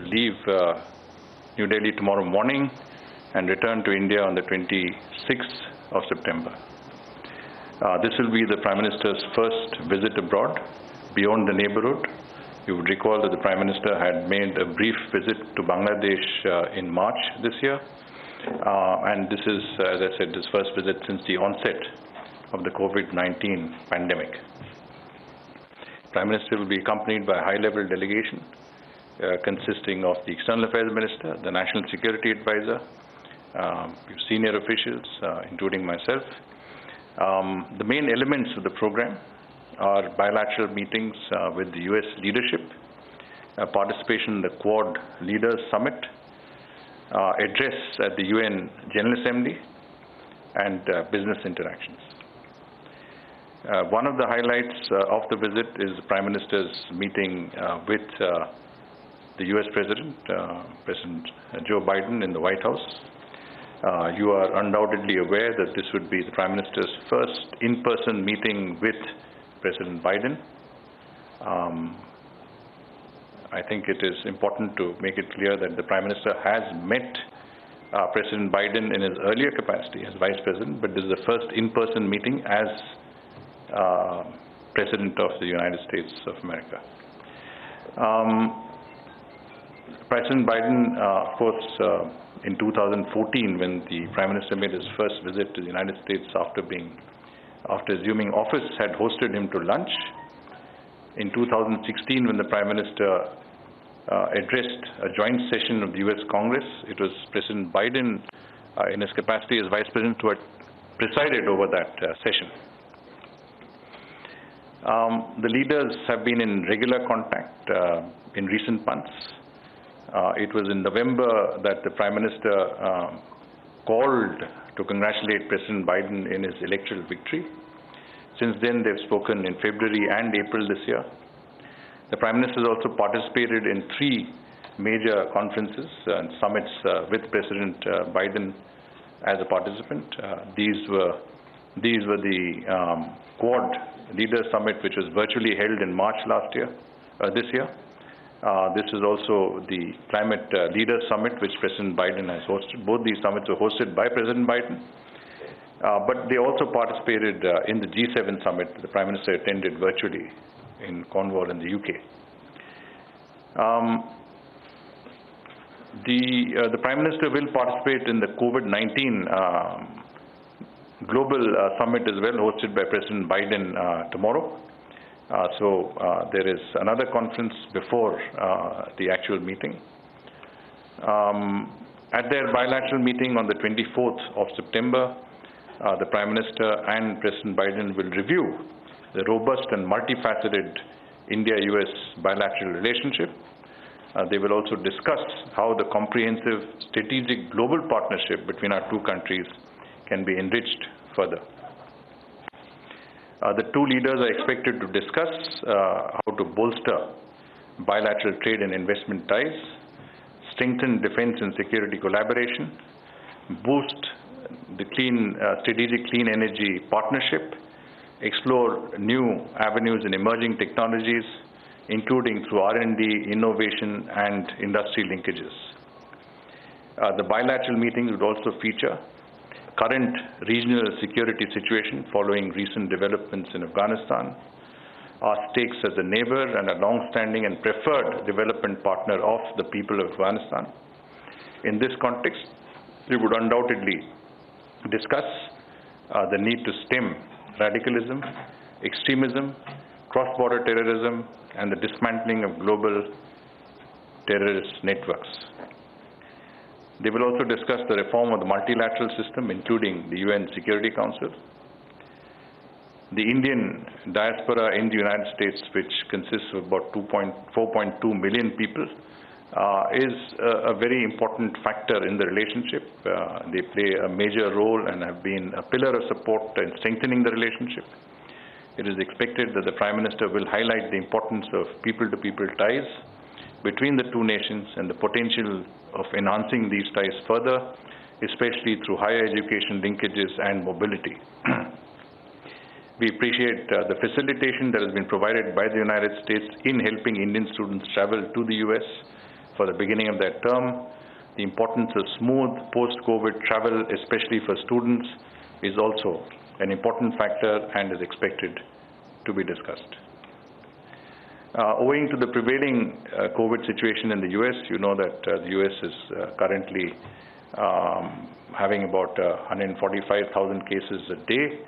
leave New Delhi tomorrow morning and return to India on the 26th of September. This will be the Prime Minister's first visit abroad beyond the neighborhood. You would recall that the Prime Minister had made a brief visit to Bangladesh in March this year. And this is, as I said, his first visit since the onset of the COVID-19 pandemic. Prime Minister will be accompanied by a high-level delegation consisting of the External Affairs Minister, the National Security Advisor, senior officials, including myself. The main elements of the program are bilateral meetings with the US leadership, participation in the Quad Leaders Summit, address at the UN General Assembly, and business interactions. One of the highlights of the visit is the Prime Minister's meeting with the US President, President Joe Biden in the White House. You are undoubtedly aware that this would be the Prime Minister's first in-person meeting with President Biden. I think it is important to make it clear that the Prime Minister has met President Biden in his earlier capacity as Vice President, but this is the first in-person meeting as President of the United States of America. President Biden, of course, in 2014, when the Prime Minister made his first visit to the United States after assuming office, had hosted him to lunch. In 2016, when the Prime Minister addressed a joint session of the US Congress, it was President Biden, in his capacity as Vice President, who had presided over that session. The leaders have been in regular contact in recent months. It was in November that the Prime Minister called to congratulate President Biden in his electoral victory. Since then, they've spoken in February and April this year. The Prime Minister has also participated in 3 major conferences and summits with President Biden as a participant. These were the Quad Leaders Summit, which was virtually held in March this year. This is also the Climate Leaders Summit, which President Biden has hosted. Both these summits were hosted by President Biden. But they also participated in the G7 summit the Prime Minister attended virtually in Cornwall in the UK. The Prime Minister will participate in the COVID-19 Global Summit as well, hosted by President Biden tomorrow. So there is another conference before the actual meeting. At their bilateral meeting on the 24th of September, the Prime Minister and President Biden will review the robust and multifaceted India-US bilateral relationship. They will also discuss how the comprehensive strategic global partnership between our two countries can be enriched further. The two leaders are expected to discuss how to bolster bilateral trade and investment ties, strengthen defense and security collaboration, boost the strategic clean energy partnership, explore new avenues in emerging technologies, including through R&D, innovation, and industry linkages. The bilateral meetings would also feature current regional security situation following recent developments in Afghanistan, our stakes as a neighbor and a long-standing and preferred development partner of the people of Afghanistan. In this context, we would undoubtedly discuss the need to stem radicalism, extremism, cross-border terrorism, and the dismantling of global terrorist networks. They will also discuss the reform of the multilateral system, including the UN Security Council. The Indian diaspora in the United States, which consists of about 4.2 million people, is a very important factor in the relationship. They play a major role and have been a pillar of support in strengthening the relationship. It is expected that the Prime Minister will highlight the importance of people-to-people ties between the two nations and the potential of enhancing these ties further, especially through higher education linkages and mobility. We appreciate the facilitation that has been provided by the United States in helping Indian students travel to the US for the beginning of their term. The importance of smooth post-COVID travel, especially for students, is also an important factor and is expected to be discussed. Owing to the prevailing COVID situation in the US, you know that the US is currently having about 145,000 cases a day.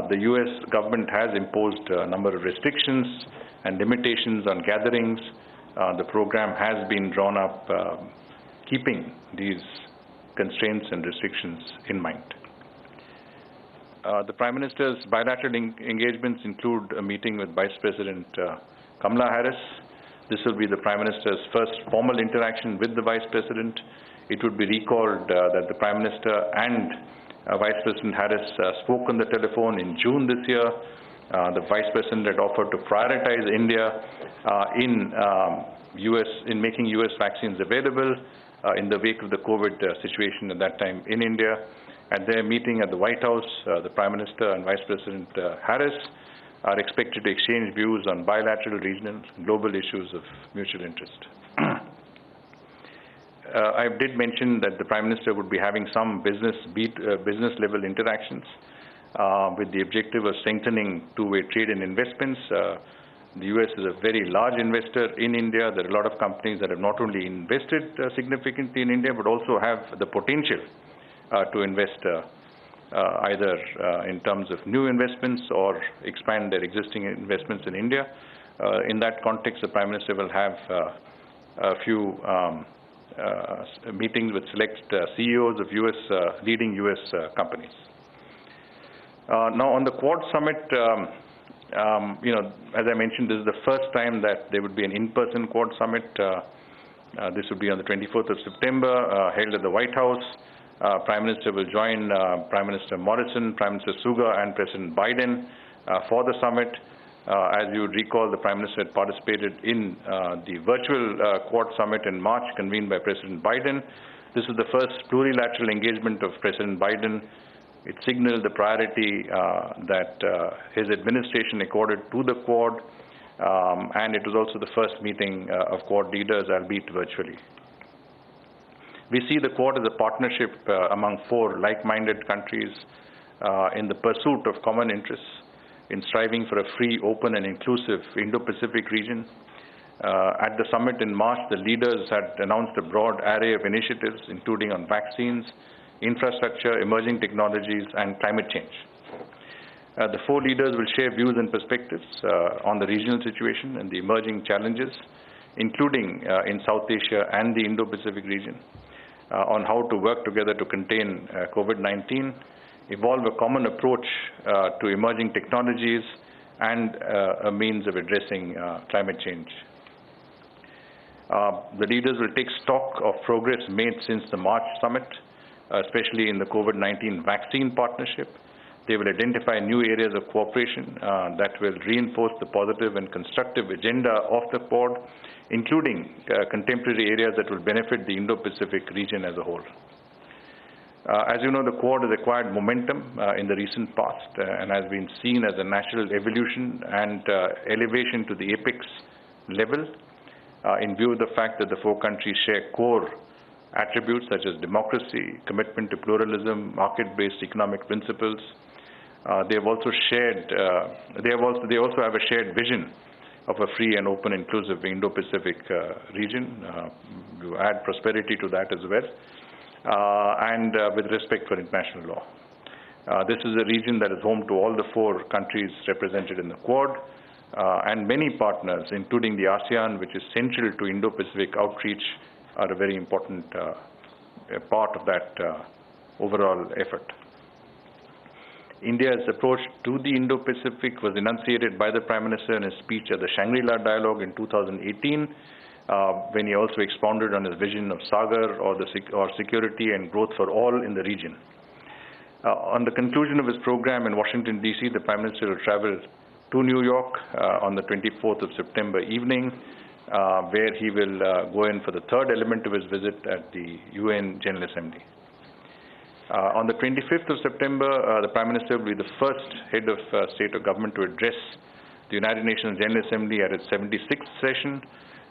The US government has imposed a number of restrictions and limitations on gatherings. The program has been drawn up keeping these constraints and restrictions in mind. The Prime Minister's bilateral engagements include a meeting with Vice President Kamala Harris. This will be the Prime Minister's first formal interaction with the Vice President. It would be recalled that the Prime Minister and Vice President Harris spoke on the telephone in June this year. The Vice President had offered to prioritize India in making US vaccines available in the wake of the COVID situation at that time in India. At their meeting at the White House, the Prime Minister and Vice President Harris are expected to exchange views on bilateral, regional, and global issues of mutual interest. I did mention that the Prime Minister would be having some business-level interactions with the objective of strengthening two-way trade and investments. The US is a very large investor in India. There are a lot of companies that have not only invested significantly in India, but also have the potential to invest either in terms of new investments or expand their existing investments in India. In that context, the Prime Minister will have a few meetings with select CEOs of leading US companies. Now, on the Quad Summit, as I mentioned, this is the first time that there would be an in-person Quad Summit. This would be on the 24th of September, held at the White House. Prime Minister will join Prime Minister Morrison, Prime Minister Suga, and President Biden for the summit. As you would recall, the Prime Minister had participated in the virtual Quad Summit in March, convened by President Biden. This is the first plurilateral engagement of President Biden. It signaled the priority that his administration accorded to the Quad, and it was also the first meeting of Quad leaders, albeit virtually. We see the Quad as a partnership among four like-minded countries in the pursuit of common interests, in striving for a free, open, and inclusive Indo-Pacific region. At the summit in March, the leaders had announced a broad array of initiatives, including on vaccines, infrastructure, emerging technologies, and climate change. The four leaders will share views and perspectives on the regional situation and the emerging challenges, including in South Asia and the Indo-Pacific region, on how to work together to contain COVID-19, evolve a common approach to emerging technologies, and a means of addressing climate change. The leaders will take stock of progress made since the March summit, especially in the COVID-19 vaccine partnership. They will identify new areas of cooperation that will reinforce the positive and constructive agenda of the Quad, including contemporary areas that will benefit the Indo-Pacific region as a whole. As you know, the Quad has acquired momentum in the recent past and has been seen as a natural evolution and elevation to the apex level in view of the fact that the four countries share core attributes such as democracy, commitment to pluralism, market-based economic principles. They also have a shared vision of a free and open, inclusive Indo-Pacific region. You add prosperity to that as well, and with respect for international law. This is a region that is home to all the four countries represented in the Quad, and many partners, including the ASEAN, which is central to Indo-Pacific outreach, are a very important part of that overall effort. India's approach to the Indo-Pacific was enunciated by the Prime Minister in his speech at the Shangri-La Dialogue in 2018, when he also expounded on his vision of Sagar, or security and growth for all in the region. On the conclusion of his program in Washington, D.C., the Prime Minister will travel to New York on the 24th of September evening, where he will go in for the third element of his visit at the UN General Assembly. On the 25th of September, the Prime Minister will be the first head of state or government to address the United Nations General Assembly at its 76th session.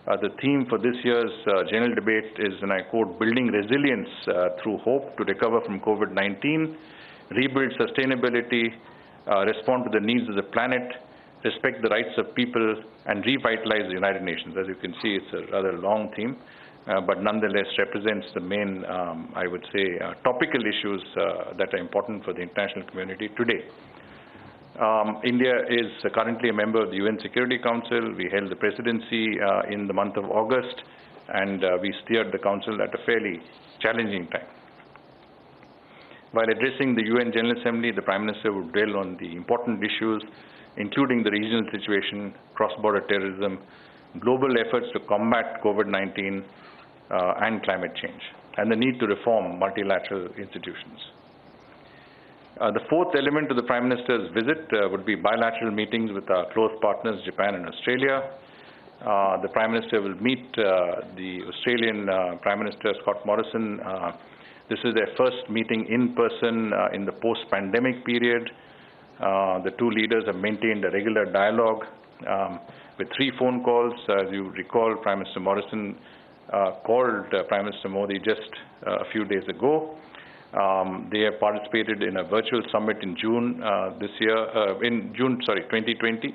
The theme for this year's general debate is, and I quote, building resilience through hope to recover from COVID-19, rebuild sustainability, respond to the needs of the planet, respect the rights of people, and revitalize the United Nations. As you can see, it's a rather long theme, but nonetheless represents the main, I would say, topical issues that are important for the international community today. India is currently a member of the UN Security Council. We held the presidency in the month of August, and we steered the Council at a fairly challenging time. While addressing the UN General Assembly, the Prime Minister would dwell on the important issues, including the regional situation, cross-border terrorism, global efforts to combat COVID-19 and climate change, and the need to reform multilateral institutions. The fourth element of the Prime Minister's visit would be bilateral meetings with our close partners, Japan and Australia. The Prime Minister will meet the Australian Prime Minister, Scott Morrison. This is their first meeting in person in the post-pandemic period. The two leaders have maintained a regular dialogue with 3 phone calls. As you recall, Prime Minister Morrison called Prime Minister Modi just a few days ago. They have participated in a virtual summit in June 2020,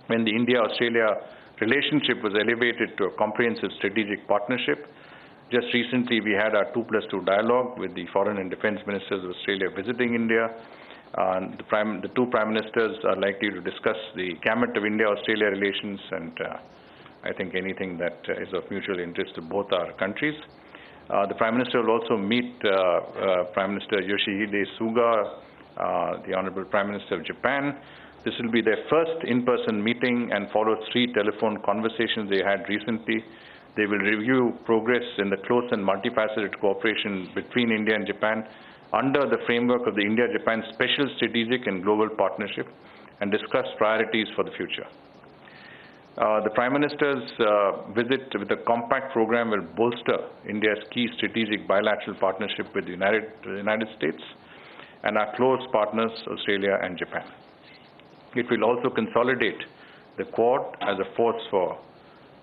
when the India-Australia relationship was elevated to a comprehensive strategic partnership. Just recently, we had our 2+2 dialogue with the Foreign and Defence Ministers of Australia visiting India. The two Prime Ministers are likely to discuss the gamut of India-Australia relations and I think anything that is of mutual interest to both our countries. The Prime Minister will also meet Prime Minister Yoshihide Suga, the Honorable Prime Minister of Japan. This will be their first in-person meeting and follows 3 telephone conversations they had recently. They will review progress in the close and multifaceted cooperation between India and Japan under the framework of the India-Japan Special Strategic and Global Partnership and discuss priorities for the future. The Prime Minister's visit with the compact program will bolster India's key strategic bilateral partnership with the United States and our close partners, Australia and Japan. It will also consolidate the Quad as a force for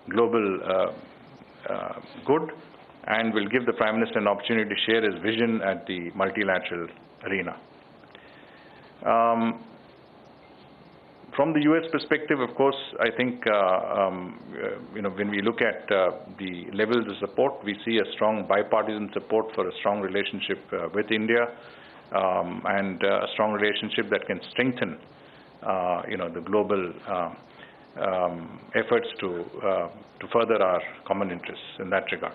global good and will give the Prime Minister an opportunity to share his vision at the multilateral arena. From the U.S. perspective, of course, I think when we look at the levels of support, we see a strong bipartisan support for a strong relationship with India and a strong relationship that can strengthen, the global efforts to further our common interests in that regard.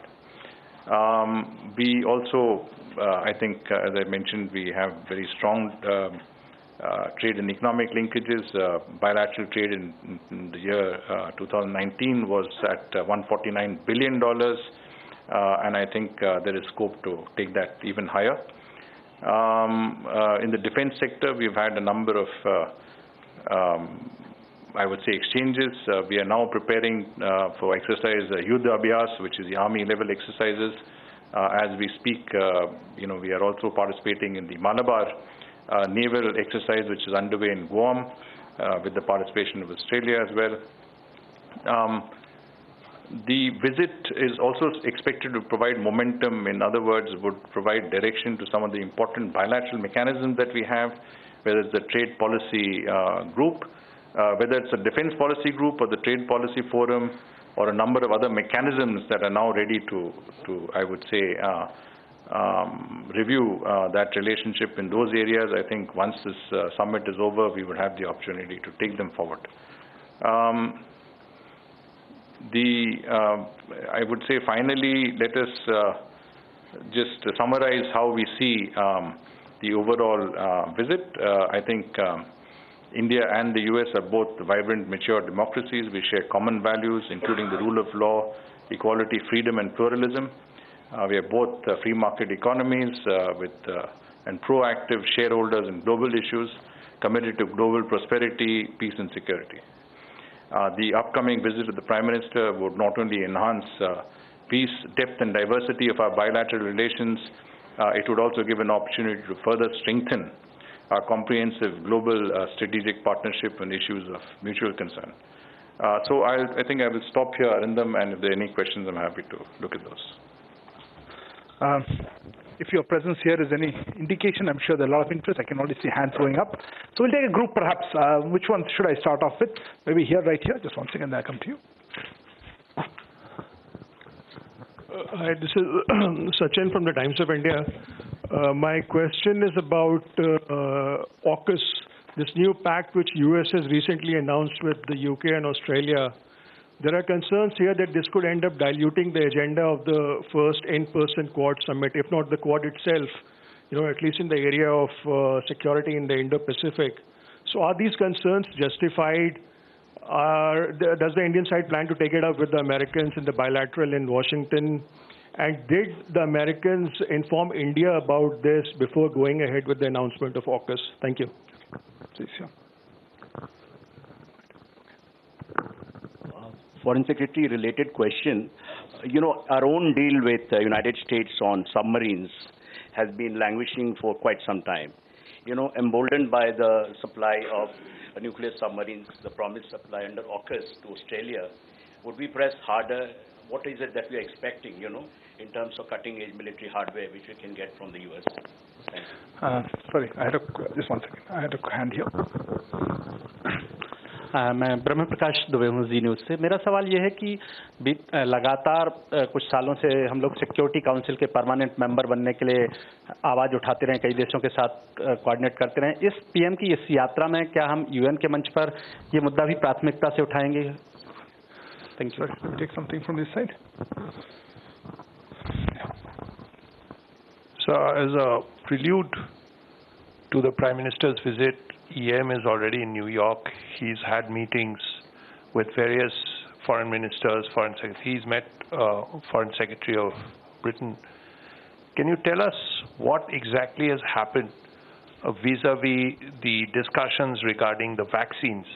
We also, I think, as I mentioned, we have very strong trade and economic linkages. Bilateral trade in the year 2019 was at $149 billion, and I think there is scope to take that even higher. In the defense sector, we've had a number of, I would say, exchanges. We are now preparing for exercise Yuddha Abhyas, which is the Army-level exercises. As we speak, we are also participating in the Malabar naval exercise, which is underway in Guam, with the participation of Australia as well. The visit is also expected to provide momentum. In other words, would provide direction to some of the important bilateral mechanisms that we have, whether it's the trade policy group, whether it's a defense policy group or the trade policy forum, or a number of other mechanisms that are now ready to I would say, review that relationship in those areas. I think once this summit is over, we will have the opportunity to take them forward. I would say finally, let us just summarize how we see the overall visit. I think India and the US are both vibrant, mature democracies. We share common values, including the rule of law, equality, freedom, and pluralism. We are both free market economies and proactive shareholders in global issues, committed to global prosperity, peace, and security. The upcoming visit of the Prime Minister would not only enhance peace, depth, and diversity of our bilateral relations, it would also give an opportunity to further strengthen our comprehensive global strategic partnership on issues of mutual concern. So I think I will stop here, Arindam, and if there are any questions, I'm happy to look at those. If your presence here is any indication, I'm sure there are a lot of interest. I can already see hands going up. So we'll take a group perhaps. Which one should I start off with? Maybe here, right here. Just one second, then I'll come to you. Hi, this is Sachin from the Times of India. My question is about AUKUS, this new pact which US has recently announced with the UK and Australia. There are concerns here that this could end up diluting the agenda of the first in-person Quad summit, if not the Quad itself, at least in the area of security in the Indo-Pacific. So are these concerns justified? Does the Indian side plan to take it up with the Americans in the bilateral in Washington? And did the Americans inform India about this before going ahead with the announcement of AUKUS? Thank you. Foreign Secretary, related question. Our own deal with the United States on submarines has been languishing for quite some time. Emboldened by the supply of nuclear submarines, the promised supply under AUKUS to Australia, would we press harder? What is it that we are expecting, in terms of cutting-edge military hardware which we can get from the US? Thank you. Sorry, just one second. I had a hand here. मैं ब्रह्म प्रकाश दुबे हूँ जी news से। मेरा सवाल ये है कि लगातार कुछ सालों से हम लोग सिक्योरिटी काउंसिल के परमानेंट मेंबर बनने के लिए आवाज़ उठाते रहे, कई देशों के साथ कोऑर्डिनेट करते रहे। इस पीएम की इस यात्रा में क्या हम यूएन के मंच पर ये मुद्दा भी प्राथमिकता से उठाएंगे? Thank you. Take something from this side. So, as a prelude to the Prime Minister's visit, EM is already in New York. He's had meetings with various foreign ministers, foreign secretaries. He's met Foreign Secretary of Britain. Can you tell us what exactly has happened vis-a-vis the discussions regarding the vaccines,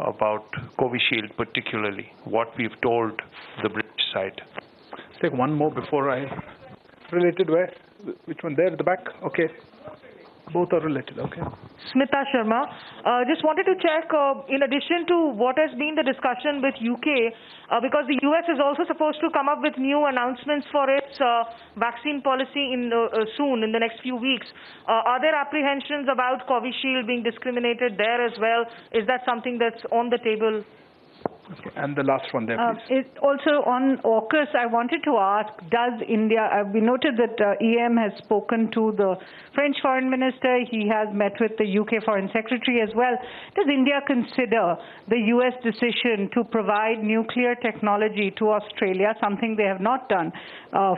about Covishield particularly, what we've told the British side? Let's take one more before I... Related where? Which one? There at the back? Okay. Both are related, okay. Smita Sharma. Just wanted to check, in addition to what has been the discussion with UK, because the US is also supposed to come up with new announcements for its vaccine policy soon, in the next few weeks. Are there apprehensions about Covishield being discriminated there as well? Is that something that's on the table? Okay. And the last one there, please. Also on AUKUS, I wanted to ask, does India, we noted that EM has spoken to the French foreign minister, he has met with the UK foreign secretary as well. Does India consider the US decision to provide nuclear technology to Australia, something they have not done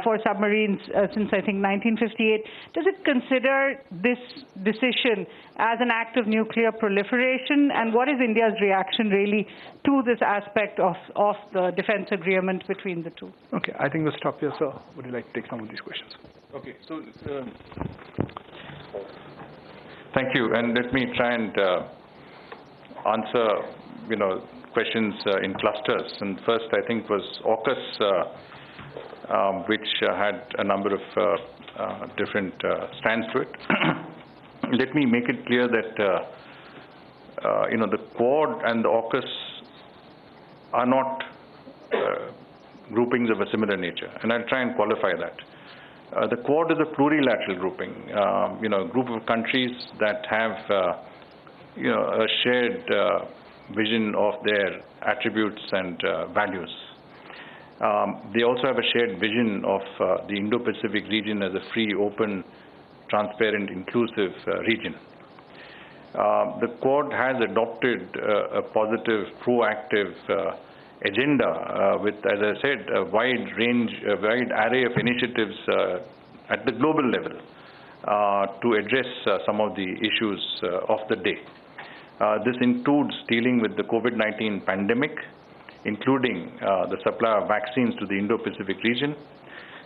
for submarines since I think 1958? Does it consider this decision as an act of nuclear proliferation? And what is India's reaction really to this aspect of the defense agreement between the two? Okay, I think we'll stop here, sir. Would you like to take some of these questions? Okay, so thank you, and let me try and answer, questions in clusters. And first, I think was AUKUS, which had a number of different strands to it. Let me make it clear that the Quad and the AUKUS are not groupings of a similar nature, and I'll try and qualify that. The Quad is a plurilateral grouping, a group of countries that have, a shared vision of their attributes and values. They also have a shared vision of the Indo-Pacific region as a free, open, transparent, inclusive region. The Quad has adopted a positive, proactive agenda with, as I said, a wide array of initiatives at the global level to address some of the issues of the day. This includes dealing with the COVID-19 pandemic, including the supply of vaccines to the Indo-Pacific region.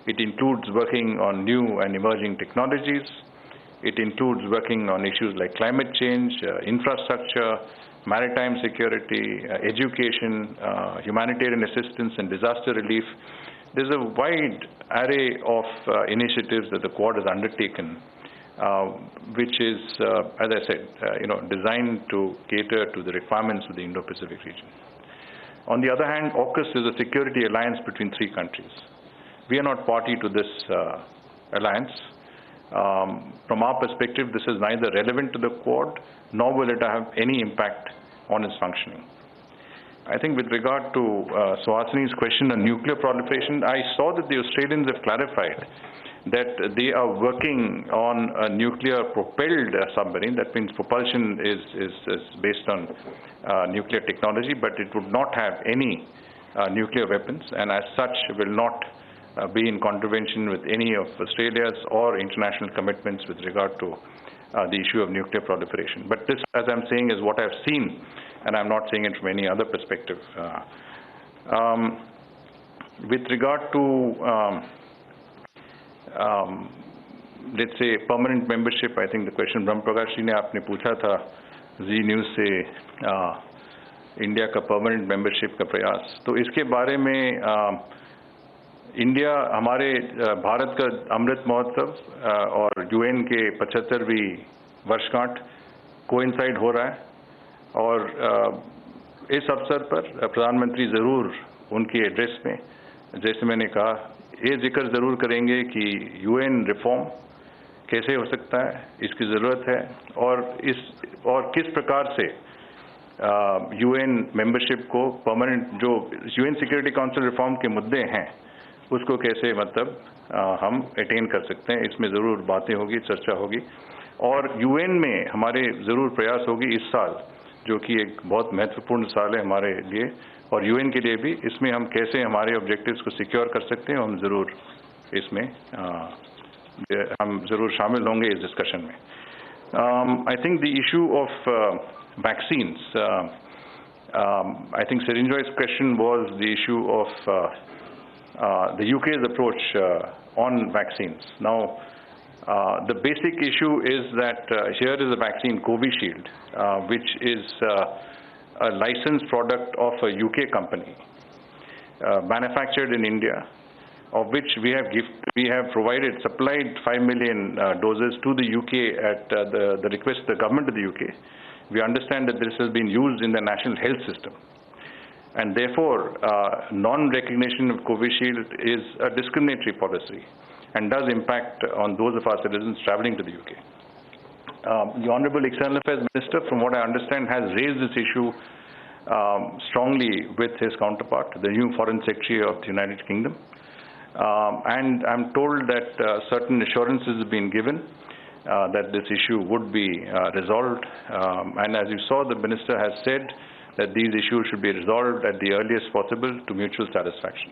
It includes working on new and emerging technologies. It includes working on issues like climate change, infrastructure, maritime security, education, humanitarian assistance, and disaster relief. There's a wide array of initiatives that the Quad has undertaken, which is, as I said, designed to cater to the requirements of the Indo-Pacific region. On the other hand, AUKUS is a security alliance between 3 countries. We are not party to this alliance. From our perspective, this is neither relevant to the Quad, nor will it have any impact on its functioning. I think with regard to Suhasini's question on nuclear proliferation, I saw that the Australians have clarified that they are working on a nuclear-propelled submarine. That means propulsion is based on nuclear technology, but it would not have any nuclear weapons, and as such will not be in contravention with any of Australia's or international commitments with regard to the issue of nuclear proliferation. But this, as I'm saying, is what I've seen, and I'm not saying it from any other perspective. With regard to let's say permanent membership, I think the question Brahm Prakash ji ने आपने पूछा था जी news से India का permanent membership का प्रयास, तो इसके बारे में इंडिया हमारे भारत का अमृत महोत्सव और यूएन के 75वीं वर्षगांठ कोइंसाइड हो रहा है, और इस अवसर पर प्रधानमंत्री ज़रूर उनकी एड्रेस में, जैसे मैंने कहा, ये जिक्र ज़रूर करेंगे कि यूएन रिफॉर्म कैसे हो सकता है, इसकी ज़रूरत है, और किस प्रकार से यूएन मेंबरशिप को परमानेंट, जो यूएन सिक्योरिटी काउंसिल रिफॉर्म के मुद्दे हैं उसको कैसे मतलब हम अटेन कर सकते हैं, इसमें ज़रूर बातें होगी, चर्चा होगी, और यूएन में हमारे ज़रूर प्रयास होगी इस साल, जो कि एक बहुत महत्वपूर्ण साल है हमारे लिए और यूएन के लिए भी, इसमें हम कैसे हमारे ऑब्जेक्टिव्स को सिक्योर कर सकते हैं, हम ज़रूर इसमें हम ज़रूर शामिल होंगे इस डिस्कशन में. I think the issue of vaccines, I think Sirinjoy's question was the issue of the UK's approach on vaccines. Now, the basic issue is that here is a vaccine, Covishield, which is a licensed product of a UK company, manufactured in India, of which we have supplied 5 million doses to the UK at the request of the government of the UK. We understand that this has been used in the national health system, and therefore non-recognition of Covishield is a discriminatory policy and does impact on those of our citizens traveling to the UK. The Honourable External Affairs Minister, from what I understand, has raised this issue strongly with his counterpart, the new Foreign Secretary of the United Kingdom. And I'm told that certain assurances have been given that this issue would be resolved. And as you saw, the Minister has said that these issues should be resolved at the earliest possible to mutual satisfaction.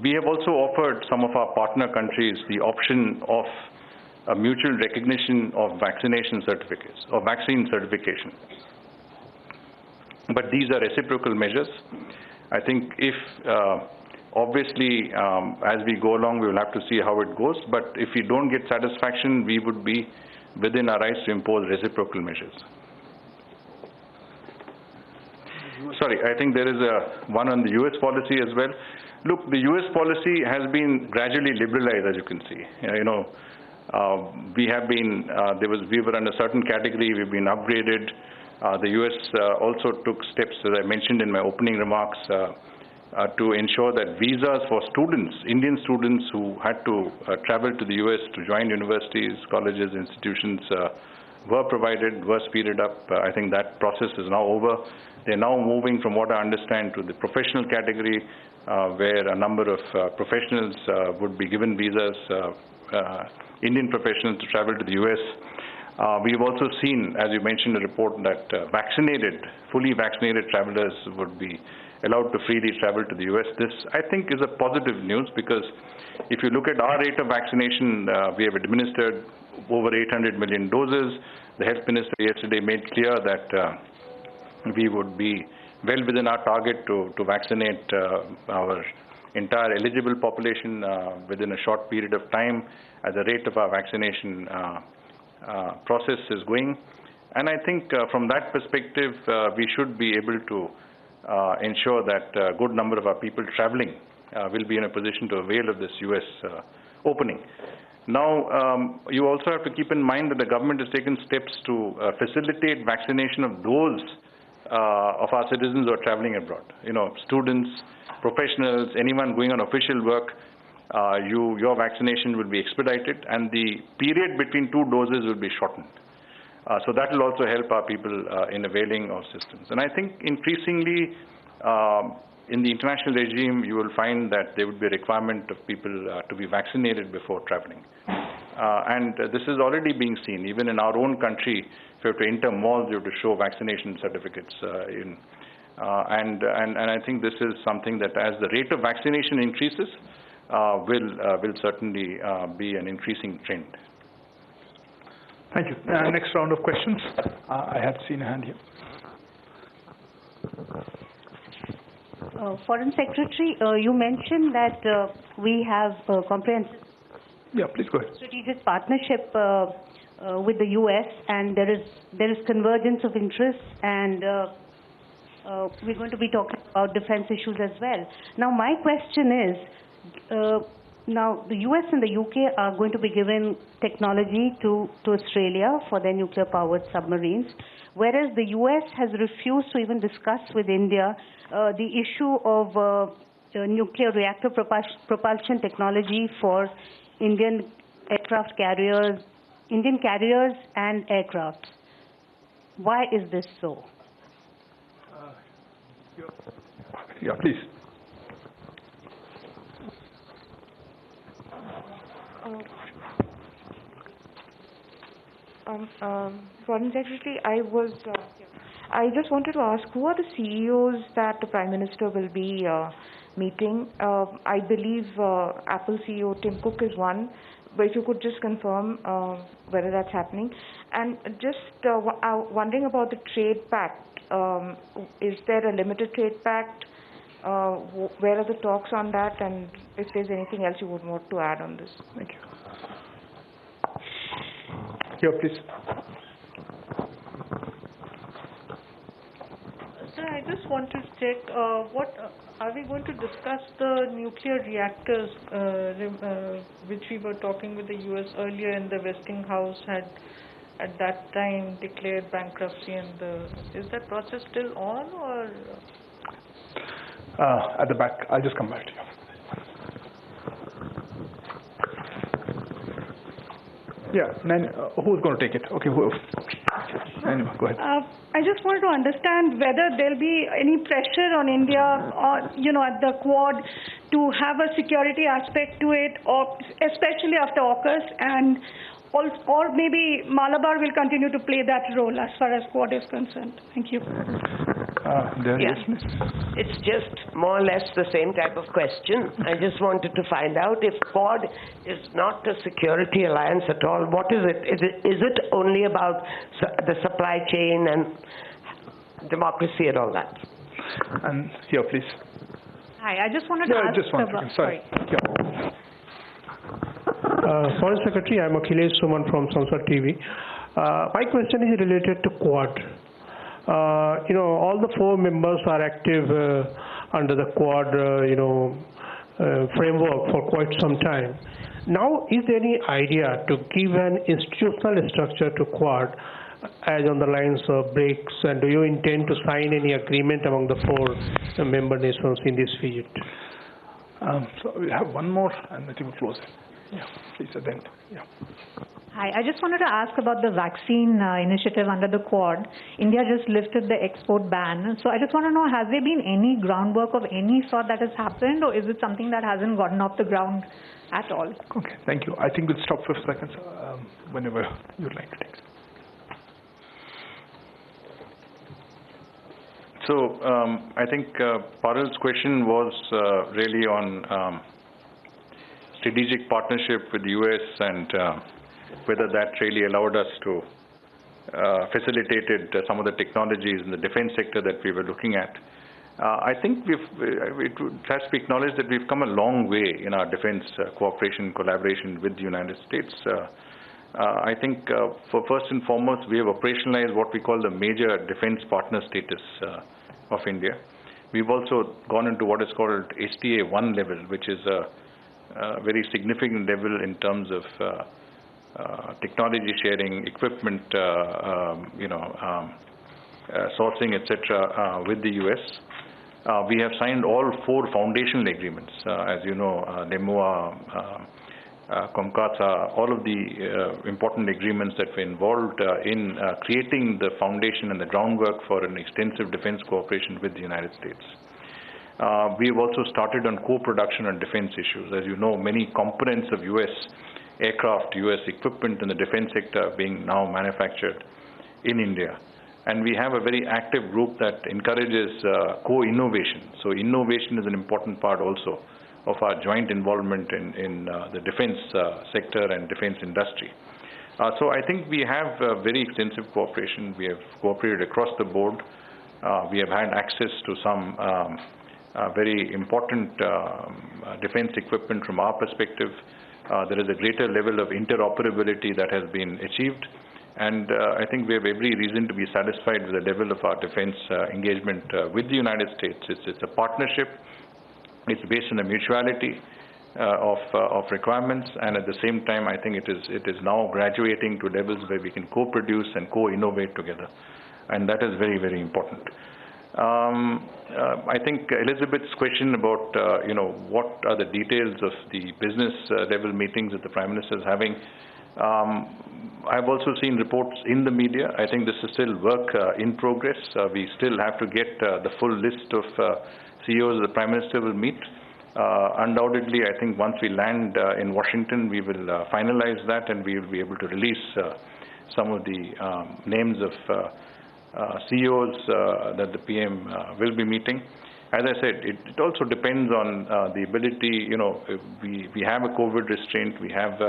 We have also offered some of our partner countries the option of a mutual recognition of vaccination certificates or vaccine certification. But these are reciprocal measures. I think if, obviously, as we go along, we will have to see how it goes. But if we don't get satisfaction, we would be within our rights to impose reciprocal measures. Sorry, I think there is one on the U.S. policy as well. Look, the U.S. policy has been gradually liberalized, as you can see. We have been, we were under a certain category, we've been upgraded. The U.S. also took steps, as I mentioned in my opening remarks, to ensure that visas for students, Indian students who had to travel to the U.S. to join universities, colleges, institutions, were provided, were speeded up. I think that process is now over. They're now moving, from what I understand, to the professional category, where a number of professionals would be given visas, Indian professionals, to travel to the U.S. We've also seen, as you mentioned in the report, that fully vaccinated travelers would be allowed to freely travel to the U.S. This, I think, is a positive news, because if you look at our rate of vaccination, we have administered over 800 million doses. The health minister yesterday made clear that we would be well within our target to vaccinate our entire eligible population within a short period of time, as the rate of our vaccination process is going. And I think from that perspective, we should be able to ensure that a good number of our people traveling will be in a position to avail of this U.S. opening. Now, you also have to keep in mind that the government has taken steps to facilitate vaccination of those of our citizens who are traveling abroad. You know, students, professionals, anyone going on official work, your vaccination will be expedited, and the period between 2 doses will be shortened. So that will also help our people in availing of systems. And I think increasingly in the international regime, you will find that there would be a requirement of people to be vaccinated before traveling. And this is already being seen. Even in our own country, if you have to enter malls, you have to show vaccination certificates. And I think this is something that, as the rate of vaccination increases, will certainly be an increasing trend. Thank you. Next round of questions. I had seen a hand here. Foreign Secretary, you mentioned that we have a comprehensive please go ahead. strategic partnership with the U.S. and there is convergence of interests, and we're going to be talking about defense issues as well. Now, my question is, now the U.S. and the U.K. are going to be giving technology to Australia for their nuclear-powered submarines, whereas the U.S. has refused to even discuss with India the issue of nuclear reactor propulsion technology for Indian aircraft carriers, Indian carriers and aircraft. Why is this so? Please. Foreign Secretary, I just wanted to ask, who are the CEOs that the Prime Minister will be meeting? I believe Apple CEO Tim Cook is one, but if you could just confirm whether that's happening. And just wondering about the trade pact. Is there a limited trade pact? Where are the talks on that? And if there's anything else you would want to add on this? Thank you. Here, please. Sir, I just want to check, are we going to discuss the nuclear reactors, which we were talking with the U.S. earlier, and the Westinghouse had at that time declared bankruptcy, and is that process still on, or? At the back, I'll just come back to you. Who's going to take it? Okay, anyway, go ahead. I just wanted to understand whether there'll be any pressure on India, or at the Quad, to have a security aspect to it, or especially after AUKUS, and or maybe Malabar will continue to play that role as far as Quad is concerned. Thank you. It's just more or less the same type of question. I just wanted to find out if Quad is not a security alliance at all. What is it? Is it only about the supply chain and democracy and all that? And here, please. Hi, I just wanted to ask about... Sorry. Foreign Secretary, I'm Akhilesh Suman from Sansad TV. My question is related to Quad. All the 4 members are active under the Quad, framework for quite some time. Now, is there any idea to give an institutional structure to Quad as on the lines of BRICS, and do you intend to sign any agreement among the 4 member nations in this field? So we have one more, and I think we'll close it. Please, Adent. Hi, I just wanted to ask about the vaccine initiative under the Quad. India just lifted the export ban. So I just want to know, has there been any groundwork of any sort that has happened, or is it something that hasn't gotten off the ground at all? Okay, thank you. I think we'll stop for 5 seconds whenever you'd like to take it. So I think Parul's question was really on strategic partnership with the U.S. and whether that really allowed us to facilitate some of the technologies in the defense sector that we were looking at. I think it has to be acknowledged that we've come a long way in our defense cooperation, collaboration with the United States. I think first and foremost, we have operationalized what we call the major defense partner status of India. We've also gone into what is called STA 1 level, which is a very significant level in terms of technology sharing, equipment, sourcing, etc., with the US. We have signed all 4 foundational agreements, as you know, MEA, COMCASA, all of the important agreements that were involved in creating the foundation and the groundwork for an extensive defense cooperation with the United States. We have also started on co-production on defense issues. As you know, many components of US aircraft, US equipment in the defense sector being now manufactured in India. And we have a very active group that encourages co-innovation. So innovation is an important part also of our joint involvement in the defense sector and defense industry. So I think we have very extensive cooperation. We have cooperated across the board. We have had access to some very important defense equipment from our perspective. There is a greater level of interoperability that has been achieved. And I think we have every reason to be satisfied with the level of our defense engagement with the United States. It's a partnership. It's based on a mutuality of requirements, and at the same time, I think it is now graduating to levels where we can co-produce and co-innovate together, and that is very, very important. I think Elizabeth's question about what are the details of the business level meetings that the Prime Minister is having. I've also seen reports in the media. I think this is still work in progress. We still have to get the full list of CEOs the Prime Minister will meet. Undoubtedly, I think once we land in Washington, we will finalize that and we will be able to release some of the names of CEOs that the PM will be meeting. As I said, it also depends on the ability, we have a COVID restraint, we have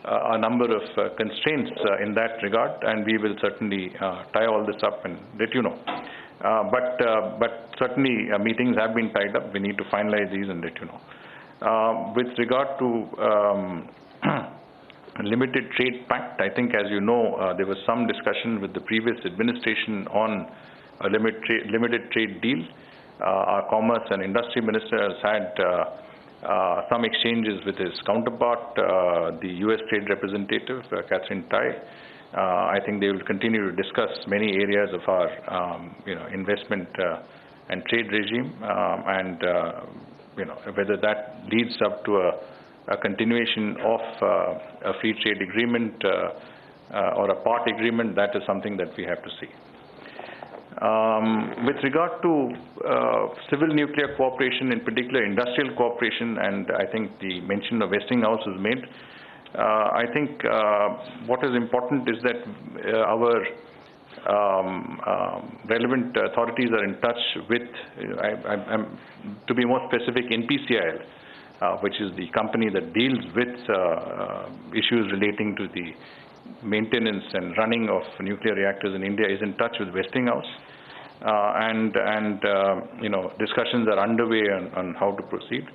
a number of constraints in that regard, and we will certainly tie all this up and let you know. But certainly meetings have been tied up. We need to finalize these and let you know. With regard to limited trade pact, I think, as you know, there was some discussion with the previous administration on a limited trade deal. Our Commerce and Industry Minister has had some exchanges with his counterpart, the US Trade Representative, Catherine Tai. I think they will continue to discuss many areas of our, investment and trade regime, and whether that leads up to a continuation of a free trade agreement or a part agreement. That is something that we have to see. With regard to civil nuclear cooperation, in particular industrial cooperation, and I think the mention of Westinghouse was made, I think what is important is that our relevant authorities are in touch with, to be more specific, NPCIL, which is the company that deals with issues relating to the maintenance and running of nuclear reactors in India, is in touch with Westinghouse, and discussions are underway on how to proceed.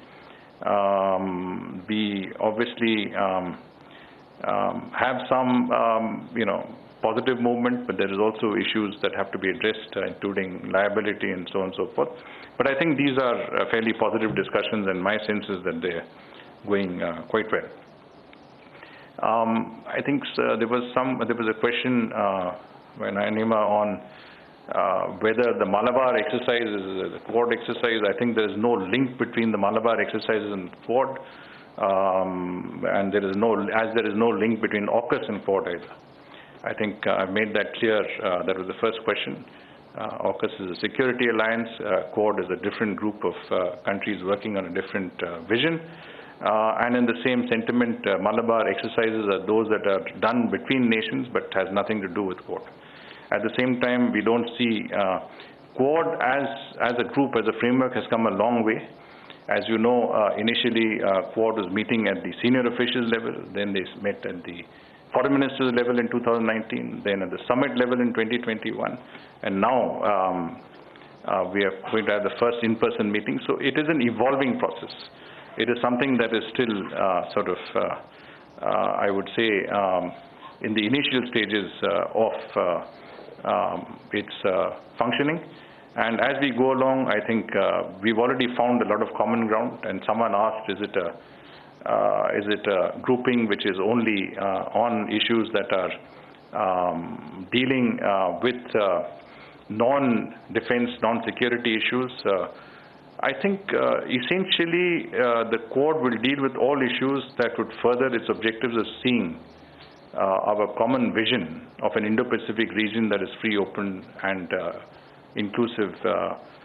We obviously have some positive movement, but there is also issues that have to be addressed, including liability and so on and so forth. But I think these are fairly positive discussions, and my sense is that they're going quite well. I think there was a question by Nayanima on whether the Malabar exercise is a Quad exercise. I think there is no link between the Malabar exercises and Quad, and there is no link between AUKUS and Quad either. I think I made that clear. That was the first question. AUKUS is a security alliance. Quad is a different group of countries working on a different vision. And in the same sentiment, Malabar exercises are those that are done between nations but has nothing to do with Quad. At the same time, we don't see Quad as a group, as a framework, has come a long way. As you know, initially Quad was meeting at the senior officials level, then they met at the foreign ministers level in 2019, then at the summit level in 2021, and now we are going to have the first in-person meeting. So it is an evolving process. It is something that is still I would say, in the initial stages of its functioning. And as we go along, I think we've already found a lot of common ground. And someone asked, is it a grouping which is only on issues that are dealing with non-defense, non-security issues. I think essentially the Quad will deal with all issues that would further its objectives of seeing our common vision of an Indo-Pacific region that is free, open, and inclusive.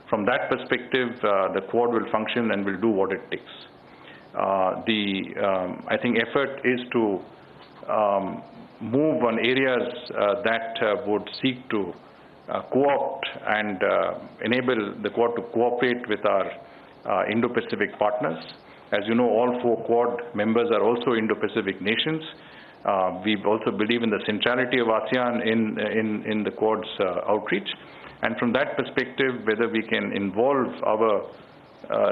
From that perspective, the Quad will function and will do what it takes. I think effort is to move on areas that would seek to co-opt and enable the Quad to cooperate with our Indo-Pacific partners. As you know, all 4 Quad members are also Indo-Pacific nations. We also believe in the centrality of ASEAN in the Quad's outreach. And from that perspective, whether we can involve our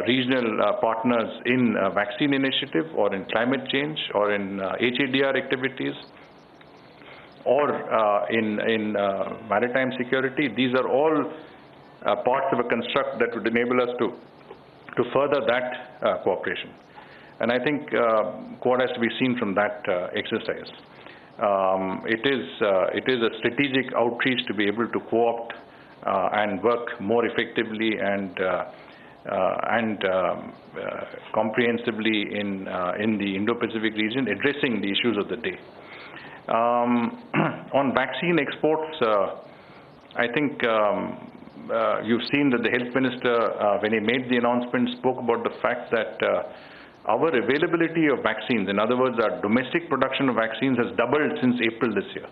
regional partners in vaccine initiative or in climate change or in HADR activities or in maritime security, these are all parts of a construct that would enable us to further that cooperation. And I think Quad has to be seen from that exercise. It is a strategic outreach to be able to co-opt and work more effectively and comprehensively in the Indo-Pacific region, addressing the issues of the day. On vaccine exports, I think you've seen that the health minister, when he made the announcement, spoke about the fact that our availability of vaccines, in other words, our domestic production of vaccines has doubled since April this year.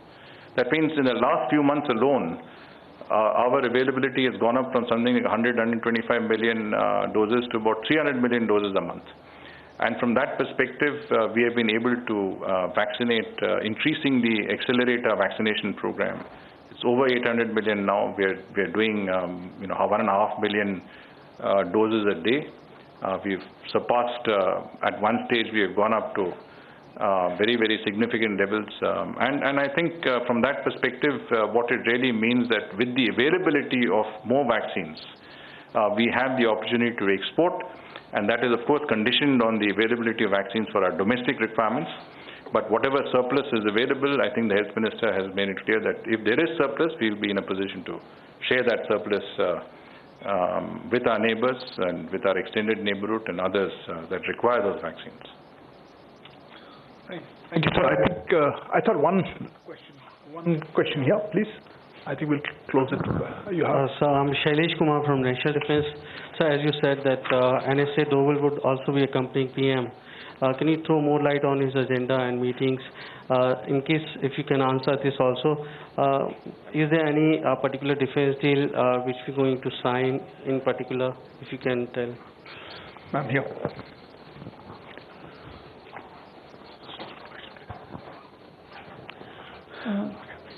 That means in the last few months alone, our availability has gone up from something like 100, 125 million doses to about 300 million doses a month. And from that perspective, we have been able to vaccinate, increasingly accelerate our vaccination program. It's over 800 million now. We're doing 1.5 million doses a day. We've surpassed, at one stage, we have gone up to very, very significant levels. And I think from that perspective, what it really means that with the availability of more vaccines, we have the opportunity to export. And that is, of course, conditioned on the availability of vaccines for our domestic requirements. But whatever surplus is available, I think the health minister has made it clear that if there is surplus, we'll be in a position to share that surplus with our neighbors and with our extended neighborhood and others that require those vaccines. Thank you, sir. I think I thought one question here, please. I think we'll close it. So I'm Shailesh Kumar from National Defense. So as you said that NSA Doval would also be accompanying PM. Can you throw more light on his agenda and meetings? In case if you can answer this also, is there any particular defense deal which we're going to sign in particular, if you can tell? Ma'am, here.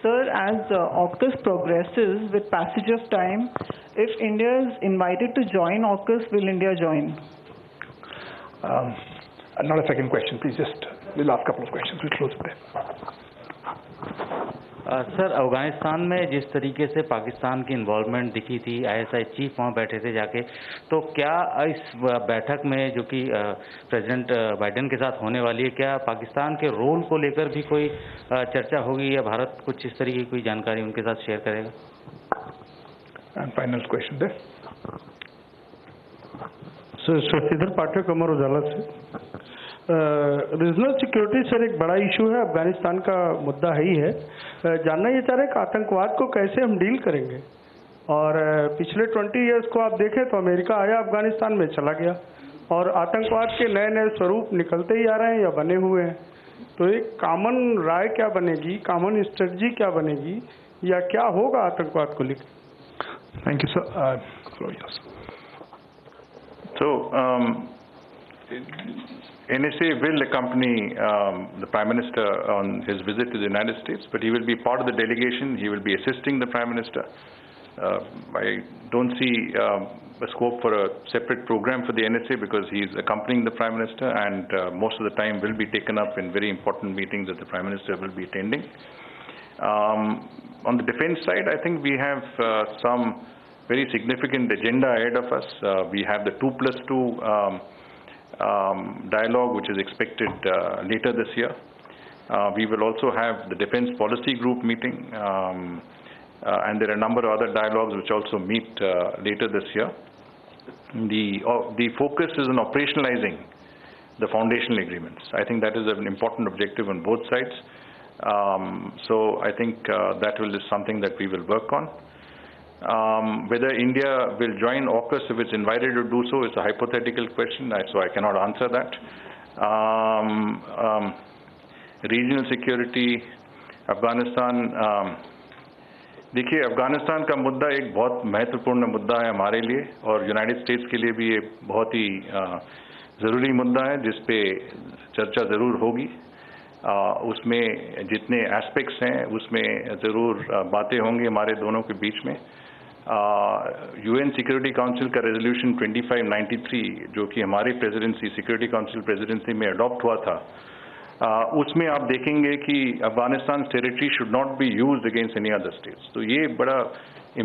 Sir, as AUKUS progresses with passage of time, if India is invited to join AUKUS, will India join? Not a second question, please. Just the last couple of questions. We'll close it there. Sir, Afghanistan में जिस तरीके से पाकिस्तान की involvement दिखी थी, ISI chief वहाँ बैठे थे जाके, तो क्या इस बैठक में जो कि प्रेसिडेंट बाइडेन के साथ होने वाली है, क्या पाकिस्तान के रोल को लेकर भी कोई चर्चा होगी या भारत कुछ इस तरीके की कोई जानकारी उनके साथ शेयर करेगा? And final question there. Sir, Shridhar Pathak, Amar Ujala से। रीजनल सिक्योरिटी सर एक बड़ा इशू है, अफगानिस्तान का मुद्दा है ही है। जानना ये चाह रहे हैं कि आतंकवाद को कैसे हम डील करेंगे। और पिछले 20 इयर्स को आप देखें तो अमेरिका आया, अफगानिस्तान में चला गया और आतंकवाद के नए नए स्वरूप निकलते ही आ रहे हैं या बने हुए हैं। तो एक कॉमन राय क्या बनेगी, कॉमन स्ट्रेटजी क्या बनेगी या क्या होगा आतंकवाद को लेकर? Thank you, sir. Yes. So, NSA will accompany the Prime Minister on his visit to the United States, but he will be part of the delegation. He will be assisting the Prime Minister. I don't see a scope for a separate program for the NSA because he's accompanying the Prime Minister, and most of the time will be taken up in very important meetings that the Prime Minister will be attending. On the defense side, I think we have some very significant agenda ahead of us. We have the 2+2 dialogue, which is expected later this year. We will also have the Defense Policy Group meeting. and there are a number of other dialogues which also meet later this year. The focus is on operationalizing the foundational agreements. I think that is an important objective on both sides. So I think that is something that we will work on. Whether India will join AUKUS if it's invited to do so is a hypothetical question, so I cannot answer that. Regional security, Afghanistan. देखिए, अफगानिस्तान का मुद्दा एक बहुत महत्वपूर्ण मुद्दा है हमारे लिए और यूनाइटेड स्टेट्स के लिए भी ये बहुत ही ज़रूरी मुद्दा है जिस पे चर्चा ज़रूर होगी। उसमें जितने एस्पेक्ट्स हैं उसमें ज़रूर बातें होंगी हमारे दोनों के बीच में। UN सिक्योरिटी काउंसिल का रेजोल्यूशन 2593 जो कि हमारी प्रेसिडेंसी सिक्योरिटी काउंसिल प्रेसिडेंसी में अडॉप्ट हुआ था, उसमें आप देखेंगे कि Afghanistan territory should not be used against any other states. तो ये बड़ा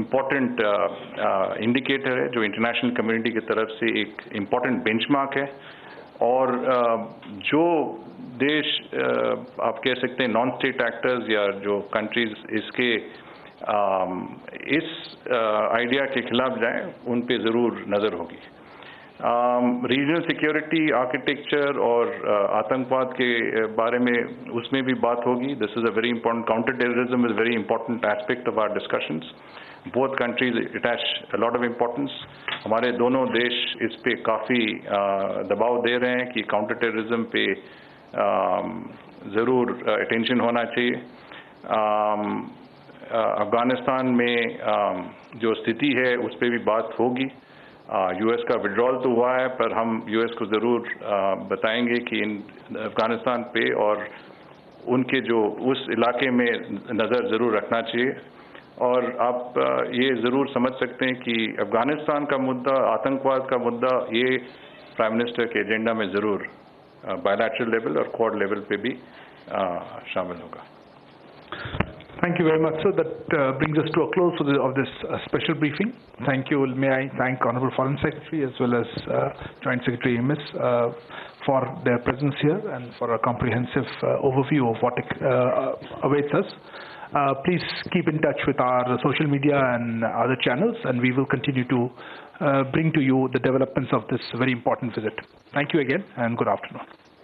इम्पोर्टेंट इंडिकेटर है जो इंटरनेशनल कम्युनिटी की तरफ से एक इम्पोर्टेंट बेंचमार्क है। और जो देश आप कह सकते हैं नॉन स्टेट एक्टर्स या जो कंट्रीज इसके इस आइडिया के खिलाफ जाएं, उन पे ज़रूर नज़र होगी। रीजनल सिक्योरिटी आर्किटेक्चर और आतंकवाद के बारे में उसमें भी बात होगी। This is a very important, counter terrorism is very important aspect of our discussions. Both countries attach a lot of importance. हमारे दोनों देश इस पे काफ़ी दबाव दे रहे हैं कि काउंटर टेररिज्म पे ज़रूर अटेंशन होना चाहिए। अफगानिस्तान में जो स्थिति है उस पर भी बात होगी। US का विड्रॉल तो हुआ है, पर हम US को ज़रूर बताएंगे कि अफगानिस्तान पे और उनके जो उस इलाके में नज़र ज़रूर रखना चाहिए। और आप ये ज़रूर समझ सकते हैं कि अफगानिस्तान का मुद्दा, आतंकवाद का मुद्दा, ये प्राइम मिनिस्टर के एजेंडा में ज़रूर बायलैटरल लेवल और क्वाड लेवल पे भी शामिल होगा। Thank you very much, sir. That brings us to a close of this special briefing. Thank you. May I thank Honorable Foreign Secretary as well as Joint Secretary MS for their presence here and for a comprehensive overview of what awaits us. Please keep in touch with our social media and other channels, and we will continue to bring to you the developments of this very important visit. Thank you again, and good afternoon.